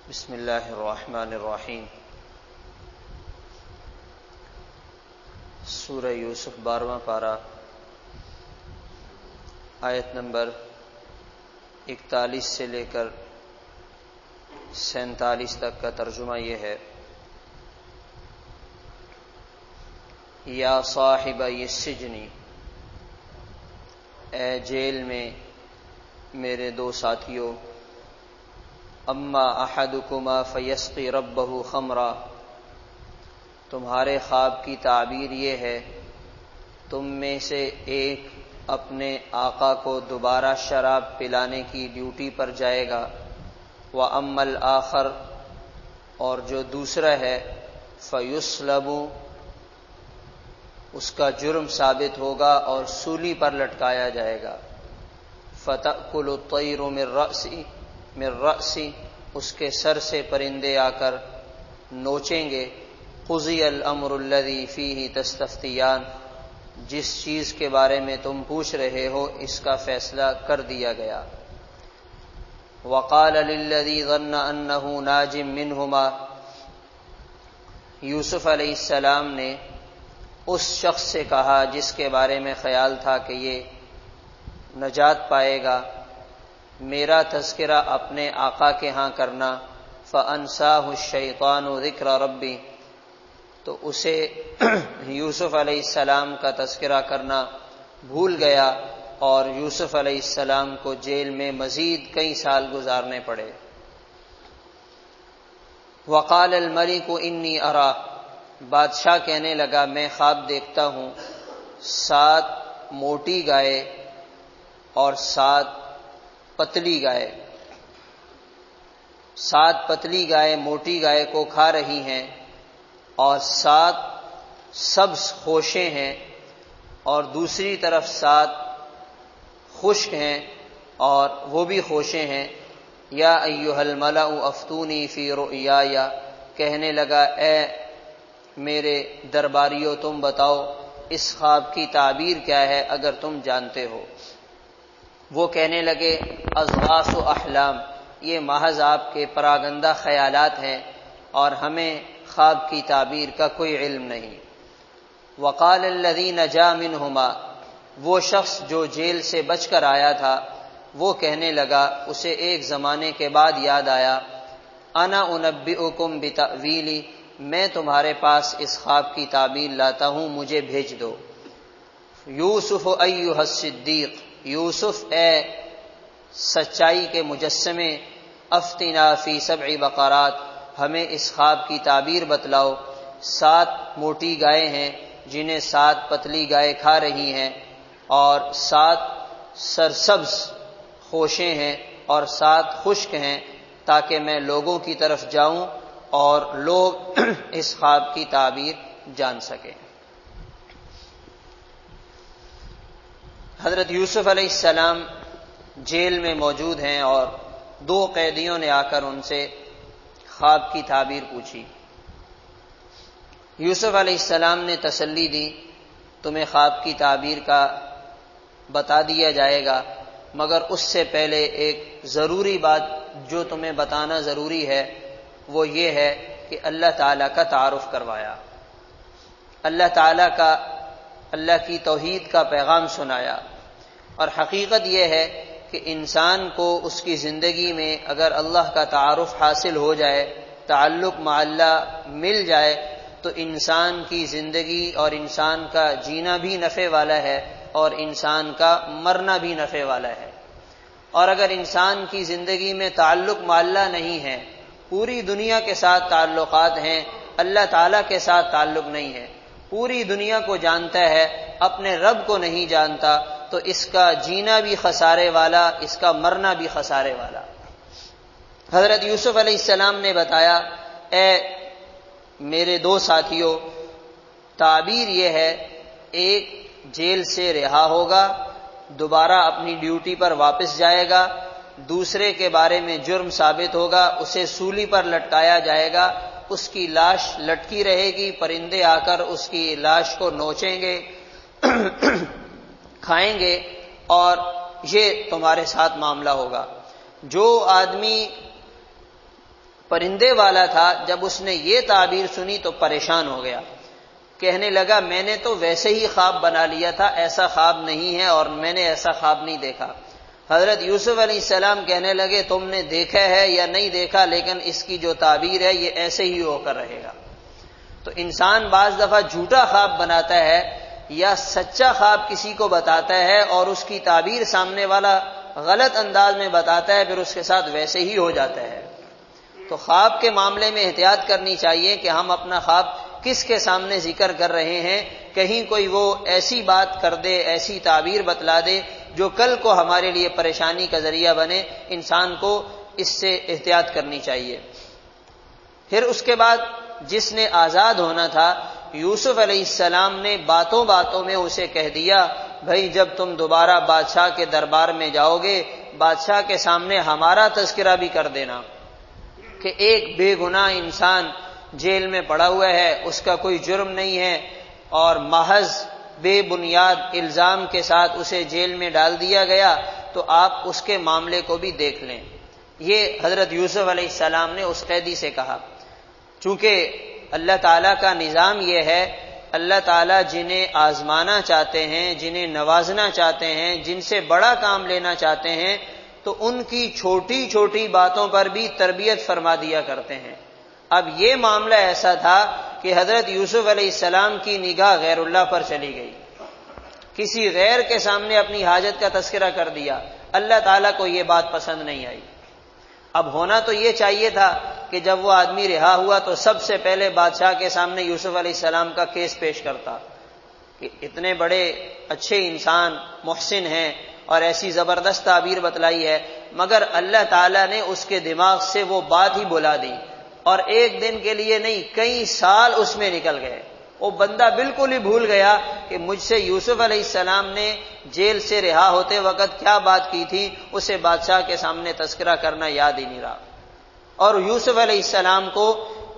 بسم اللہ الرحمن الرحیم۔ سورہ یوسف 12واں پارہ، آیت نمبر 41 سے لے کر 47 تک کا ترجمہ یہ ہے: یا صاحب السجن، اے جیل میں میرے دو ساتھیوں، اما احدکما فیسقی ربہ خمرا، تمہارے خواب کی تعبیر یہ ہے تم میں سے ایک اپنے آقا کو دوبارہ شراب پلانے کی ڈیوٹی پر جائے گا، وَأَمَّا الْآخَرُ، اور جو دوسرا ہے، فَيُصْلَبُ، اس کا جرم ثابت ہوگا اور سولی پر لٹکایا جائے گا، فَتَأْكُلُ الطَّيْرُ من رأسی، اس کے سر سے پرندے آ کر نوچیں گے، قضی الامر الذی فیہ تستفتیان، جس چیز کے بارے میں تم پوچھ رہے ہو اس کا فیصلہ کر دیا گیا۔ وقال للذی ظن انہ ناج منہما، یوسف علیہ السلام نے اس شخص سے کہا جس کے بارے میں خیال تھا کہ یہ نجات پائے گا، میرا تذکرہ اپنے آقا کے ہاں کرنا، فَأَنْسَاهُ الشَّيْطَانُ ذِكْرَ رَبِّ، تو اسے یوسف علیہ السلام کا تذکرہ کرنا بھول گیا اور یوسف علیہ السلام کو جیل میں مزید کئی سال گزارنے پڑے۔ وقال الملک انی ارا، بادشاہ کہنے لگا میں خواب دیکھتا ہوں 7 موٹی گائے اور 7 پتلی گائے، 7 پتلی گائے موٹی گائے کو کھا رہی ہیں اور 7 سبز خوشیں ہیں، اور دوسری طرف 7 خشک ہیں اور وہ بھی خوشیں ہیں۔ یا ایھا الملأ افتونی فی رؤیای، کہنے لگا اے میرے درباریوں تم بتاؤ اس خواب کی تعبیر کیا ہے اگر تم جانتے ہو۔ وہ کہنے لگے اضغاث احلام، یہ محض آپ کے پراگندہ خیالات ہیں اور ہمیں خواب کی تعبیر کا کوئی علم نہیں۔ وقال الذی نجا منہما، وہ شخص جو جیل سے بچ کر آیا تھا وہ کہنے لگا، اسے ایک زمانے کے بعد یاد آیا، انا انبئکم بتأویلی، میں تمہارے پاس اس خواب کی تعبیر لاتا ہوں، مجھے بھیج دو۔ یوسف ایھا الصدیق، یوسف اے سچائی کے مجسمے، افتنا فی 7 بقرات، ہمیں اس خواب کی تعبیر بتلاؤ، 7 موٹی گائے ہیں جنہیں 7 پتلی گائے کھا رہی ہیں، اور 7 سرسبز خوشیں ہیں اور 7 خشک ہیں، تاکہ میں لوگوں کی طرف جاؤں اور لوگ اس خواب کی تعبیر جان سکیں۔ حضرت یوسف علیہ السلام جیل میں موجود ہیں اور 2 قیدیوں نے آ کر ان سے خواب کی تعبیر پوچھی۔ یوسف علیہ السلام نے تسلی دی، تمہیں خواب کی تعبیر کا بتا دیا جائے گا، مگر اس سے پہلے ایک ضروری بات جو تمہیں بتانا ضروری ہے وہ یہ ہے کہ اللہ تعالیٰ کا تعارف کروایا، اللہ کی توحید کا پیغام سنایا۔ اور حقیقت یہ ہے کہ انسان کو اس کی زندگی میں اگر اللہ کا تعارف حاصل ہو جائے، تعلق مع اللہ مل جائے، تو انسان کی زندگی اور انسان کا جینا بھی نفع والا ہے اور انسان کا مرنا بھی نفع والا ہے۔ اور اگر انسان کی زندگی میں تعلق مع اللہ نہیں ہے، پوری دنیا کے ساتھ تعلقات ہیں، اللہ تعالیٰ کے ساتھ تعلق نہیں ہے، پوری دنیا کو جانتا ہے اپنے رب کو نہیں جانتا، تو اس کا جینا بھی خسارے والا، اس کا مرنا بھی خسارے والا۔ حضرت یوسف علیہ السلام نے بتایا، اے میرے 2 ساتھیوں، تعبیر یہ ہے، ایک جیل سے رہا ہوگا، دوبارہ اپنی ڈیوٹی پر واپس جائے گا، دوسرے کے بارے میں جرم ثابت ہوگا، اسے سولی پر لٹکایا جائے گا، اس کی لاش لٹکی رہے گی، پرندے آ کر اس کی لاش کو نوچیں گے، کھائیں گے، اور یہ تمہارے ساتھ معاملہ ہوگا۔ جو آدمی پرندے والا تھا، جب اس نے یہ تعبیر سنی تو پریشان ہو گیا، کہنے لگا میں نے تو ویسے ہی خواب بنا لیا تھا، ایسا خواب نہیں ہے اور میں نے ایسا خواب نہیں دیکھا۔ حضرت یوسف علیہ السلام کہنے لگے تم نے دیکھا ہے یا نہیں دیکھا، لیکن اس کی جو تعبیر ہے یہ ایسے ہی ہو کر رہے گا۔ تو انسان بعض دفعہ جھوٹا خواب بناتا ہے یا سچا خواب کسی کو بتاتا ہے اور اس کی تعبیر سامنے والا غلط انداز میں بتاتا ہے، پھر اس کے ساتھ ویسے ہی ہو جاتا ہے۔ تو خواب کے معاملے میں احتیاط کرنی چاہیے کہ ہم اپنا خواب کس کے سامنے ذکر کر رہے ہیں، کہیں کوئی وہ ایسی بات کر دے، ایسی تعبیر بتلا دے جو کل کو ہمارے لیے پریشانی کا ذریعہ بنے۔ انسان کو اس سے احتیاط کرنی چاہیے۔ پھر اس کے بعد جس نے آزاد ہونا تھا، یوسف علیہ السلام نے باتوں باتوں میں اسے کہہ دیا بھائی جب تم دوبارہ بادشاہ کے دربار میں جاؤ گے، بادشاہ کے سامنے ہمارا تذکرہ بھی کر دینا کہ ایک بے گناہ انسان جیل میں پڑا ہوا ہے، اس کا کوئی جرم نہیں ہے اور محض بے بنیاد الزام کے ساتھ اسے جیل میں ڈال دیا گیا، تو آپ اس کے معاملے کو بھی دیکھ لیں۔ یہ حضرت یوسف علیہ السلام نے اس قیدی سے کہا، چونکہ اللہ تعالیٰ کا نظام یہ ہے، اللہ تعالیٰ جنہیں آزمانا چاہتے ہیں، جنہیں نوازنا چاہتے ہیں، جن سے بڑا کام لینا چاہتے ہیں، تو ان کی چھوٹی چھوٹی باتوں پر بھی تربیت فرما دیا کرتے ہیں۔ اب یہ معاملہ ایسا تھا کہ حضرت یوسف علیہ السلام کی نگاہ غیر اللہ پر چلی گئی، کسی غیر کے سامنے اپنی حاجت کا تذکرہ کر دیا، اللہ تعالیٰ کو یہ بات پسند نہیں آئی۔ اب ہونا تو یہ چاہیے تھا کہ جب وہ آدمی رہا ہوا تو سب سے پہلے بادشاہ کے سامنے یوسف علیہ السلام کا کیس پیش کرتا کہ اتنے بڑے اچھے انسان محسن ہیں اور ایسی زبردست تعبیر بتلائی ہے، مگر اللہ تعالیٰ نے اس کے دماغ سے وہ بات ہی بلا دی، اور ایک دن کے لیے نہیں کئی سال اس میں نکل گئے۔ وہ بندہ بالکل ہی بھول گیا کہ مجھ سے یوسف علیہ السلام نے جیل سے رہا ہوتے وقت کیا بات کی تھی، اسے بادشاہ کے سامنے تذکرہ کرنا یاد ہی نہیں رہا۔ اور یوسف علیہ السلام کو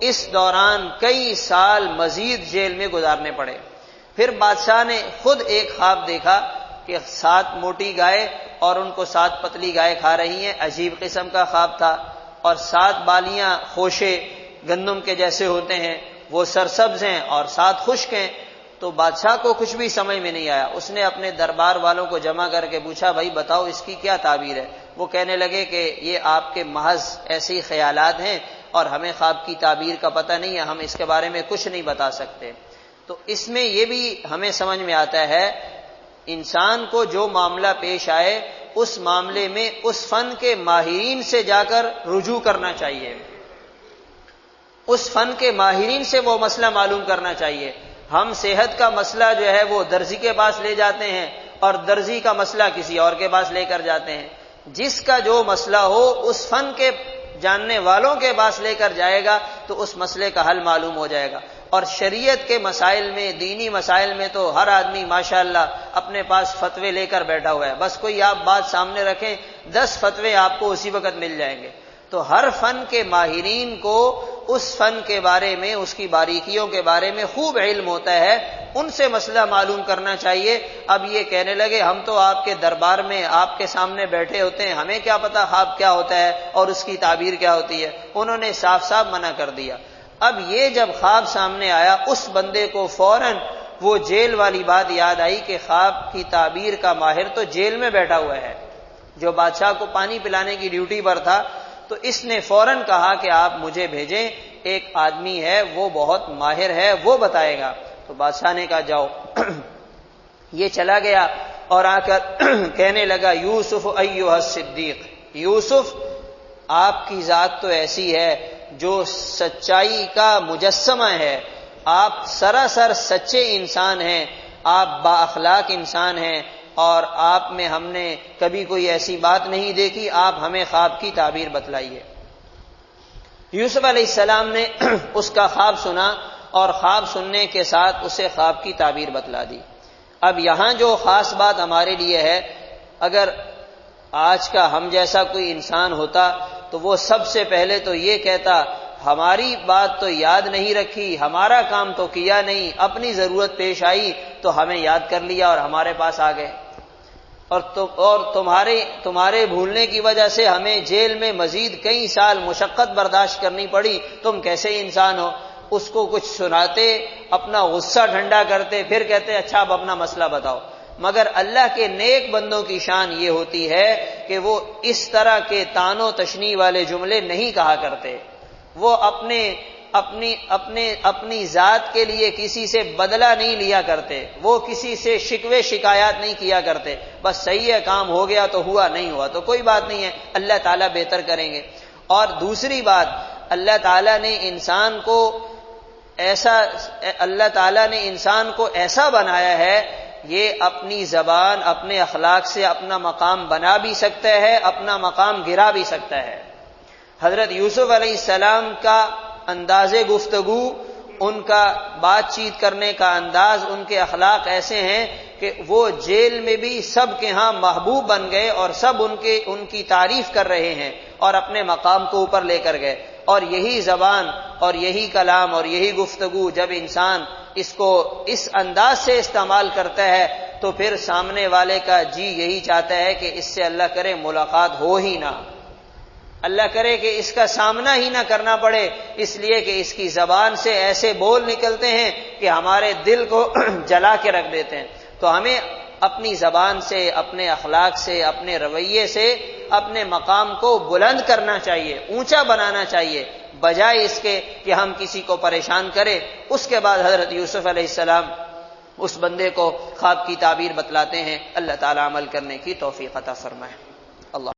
اس دوران کئی سال مزید جیل میں گزارنے پڑے۔ پھر بادشاہ نے خود ایک خواب دیکھا کہ 7 موٹی گائے اور ان کو 7 پتلی گائے کھا رہی ہیں، عجیب قسم کا خواب تھا، اور 7 بالیاں خوشے گندم کے جیسے ہوتے ہیں، وہ سرسبز ہیں اور 7 خشک ہیں۔ تو بادشاہ کو کچھ بھی سمجھ میں نہیں آیا، اس نے اپنے دربار والوں کو جمع کر کے پوچھا بھائی بتاؤ اس کی کیا تعبیر ہے؟ وہ کہنے لگے کہ یہ آپ کے محض ایسے ہی خیالات ہیں اور ہمیں خواب کی تعبیر کا پتہ نہیں ہے، ہم اس کے بارے میں کچھ نہیں بتا سکتے۔ تو اس میں یہ بھی ہمیں سمجھ میں آتا ہے انسان کو جو معاملہ پیش آئے اس معاملے میں اس فن کے ماہرین سے جا کر رجوع کرنا چاہیے، اس فن کے ماہرین سے وہ مسئلہ معلوم کرنا چاہیے۔ ہم صحت کا مسئلہ جو ہے وہ درزی کے پاس لے جاتے ہیں اور درزی کا مسئلہ کسی اور کے پاس لے کر جاتے ہیں۔ جس کا جو مسئلہ ہو اس فن کے جاننے والوں کے پاس لے کر جائے گا تو اس مسئلے کا حل معلوم ہو جائے گا۔ اور شریعت کے مسائل میں، دینی مسائل میں تو ہر آدمی ماشاءاللہ اپنے پاس فتوے لے کر بیٹھا ہوا ہے، بس کوئی آپ بات سامنے رکھیں 10 فتوے آپ کو اسی وقت مل جائیں گے۔ تو ہر فن کے ماہرین کو اس فن کے بارے میں، اس کی باریکیوں کے بارے میں خوب علم ہوتا ہے، ان سے مسئلہ معلوم کرنا چاہیے۔ اب یہ کہنے لگے ہم تو آپ کے دربار میں آپ کے سامنے بیٹھے ہوتے ہیں، ہمیں کیا پتا خواب کیا ہوتا ہے اور اس کی تعبیر کیا ہوتی ہے۔ انہوں نے صاف صاف منع کر دیا۔ اب یہ جب خواب سامنے آیا اس بندے کو فوراً وہ جیل والی بات یاد آئی کہ خواب کی تعبیر کا ماہر تو جیل میں بیٹھا ہوا ہے، جو بادشاہ کو پانی پلانے کی ڈیوٹی پر تھا۔ تو اس نے فوراً کہا کہ آپ مجھے بھیجیں، ایک آدمی ہے وہ بہت ماہر ہے، وہ بتائے گا۔ تو بادشاہ نے کہا جاؤ۔ یہ چلا گیا اور آ کر کہنے لگا یوسف ایھا الصدیق، یوسف آپ کی ذات تو ایسی ہے جو سچائی کا مجسمہ ہے، آپ سراسر سچے انسان ہیں، آپ با اخلاق انسان ہیں، اور آپ میں ہم نے کبھی کوئی ایسی بات نہیں دیکھی، آپ ہمیں خواب کی تعبیر بتلائیے۔ یوسف علیہ السلام نے اس کا خواب سنا اور خواب سننے کے ساتھ اسے خواب کی تعبیر بتلا دی۔ اب یہاں جو خاص بات ہمارے لیے ہے، اگر آج کا ہم جیسا کوئی انسان ہوتا تو وہ سب سے پہلے تو یہ کہتا ہماری بات تو یاد نہیں رکھی، ہمارا کام تو کیا نہیں، اپنی ضرورت پیش آئی تو ہمیں یاد کر لیا اور ہمارے پاس آ گئے۔ اور تمہارے بھولنے کی وجہ سے ہمیں جیل میں مزید کئی سال مشقت برداشت کرنی پڑی، تم کیسے انسان ہو؟ اس کو کچھ سناتے، اپنا غصہ ٹھنڈا کرتے، پھر کہتے اچھا اب اپنا مسئلہ بتاؤ۔ مگر اللہ کے نیک بندوں کی شان یہ ہوتی ہے کہ وہ اس طرح کے طعن و تشنیع والے جملے نہیں کہا کرتے، وہ اپنی ذات کے لیے کسی سے بدلہ نہیں لیا کرتے، وہ کسی سے شکوے شکایات نہیں کیا کرتے، بس صحیح ہے کام ہو گیا تو ہوا، نہیں ہوا تو کوئی بات نہیں ہے، اللہ تعالیٰ بہتر کریں گے۔ اور دوسری بات، اللہ تعالیٰ نے انسان کو ایسا بنایا ہے، یہ اپنی زبان، اپنے اخلاق سے اپنا مقام بنا بھی سکتا ہے، اپنا مقام گرا بھی سکتا ہے۔ حضرت یوسف علیہ السلام کا انداز گفتگو، ان کا بات چیت کرنے کا انداز، ان کے اخلاق ایسے ہیں کہ وہ جیل میں بھی سب کے ہاں محبوب بن گئے اور سب ان کی تعریف کر رہے ہیں اور اپنے مقام کو اوپر لے کر گئے۔ اور یہی زبان اور یہی کلام اور یہی گفتگو جب انسان اس کو اس انداز سے استعمال کرتا ہے تو پھر سامنے والے کا جی یہی چاہتا ہے کہ اس سے اللہ کرے ملاقات ہو ہی نہ، اللہ کرے کہ اس کا سامنا ہی نہ کرنا پڑے، اس لیے کہ اس کی زبان سے ایسے بول نکلتے ہیں کہ ہمارے دل کو جلا کے رکھ دیتے ہیں۔ تو ہمیں اپنی زبان سے، اپنے اخلاق سے، اپنے رویے سے اپنے مقام کو بلند کرنا چاہیے، اونچا بنانا چاہیے، بجائے اس کے کہ ہم کسی کو پریشان کریں۔ اس کے بعد حضرت یوسف علیہ السلام اس بندے کو خواب کی تعبیر بتلاتے ہیں۔ اللہ تعالی عمل کرنے کی توفیق عطا فرمائے۔